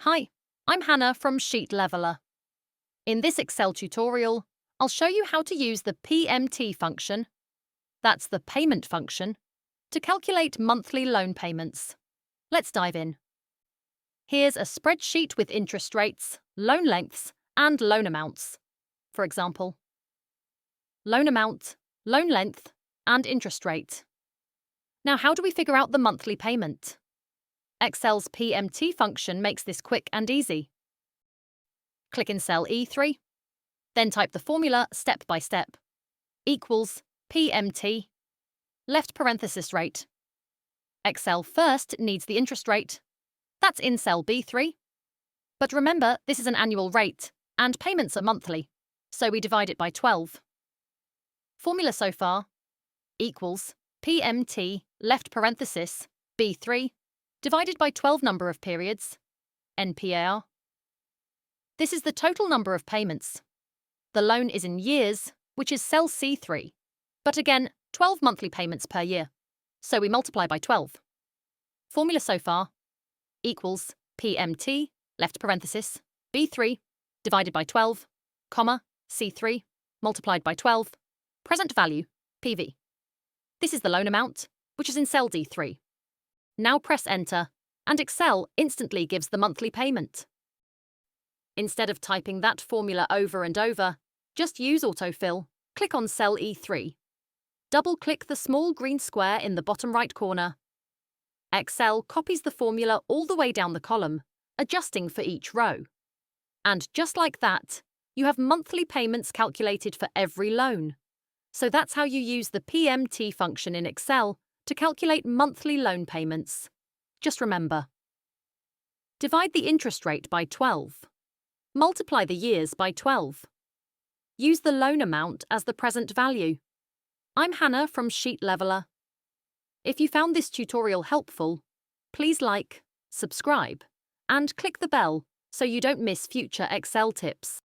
Hi, I'm Hannah from Sheet Leveler. In this Excel tutorial, I'll show you how to use the PMT function, that's the payment function, to calculate monthly loan payments. Let's dive in. Here's a spreadsheet with interest rates, loan lengths, and loan amounts. For example, loan amount, loan length, and interest rate. Now, how do we figure out the monthly payment? Excel's PMT function makes this quick and easy. Click in cell E3, then type the formula step by step. Equals PMT, left parenthesis rate. Excel first needs the interest rate. That's in cell B3. But remember, this is an annual rate, and payments are monthly, so we divide it by 12. Formula so far equals PMT, left parenthesis, B3, divided by 12 number of periods, NPAR. This is the total number of payments. The loan is in years, which is cell C3. But again, 12 monthly payments per year, so we multiply by 12. Formula so far equals PMT, left parenthesis, B3, divided by 12, comma, C3, multiplied by 12, present value, PV. This is the loan amount, which is in cell D3. Now press Enter, and Excel instantly gives the monthly payment. Instead of typing that formula over and over, just use autofill, click on cell E3. Double-click the small green square in the bottom right corner. Excel copies the formula all the way down the column, adjusting for each row. And just like that, you have monthly payments calculated for every loan. So that's how you use the PMT function in Excel to calculate monthly loan payments. Just remember. Divide the interest rate by 12. Multiply the years by 12. Use the loan amount as the present value. I'm Hannah from Sheet Leveler. If you found this tutorial helpful, please like, subscribe, and click the bell so you don't miss future Excel tips.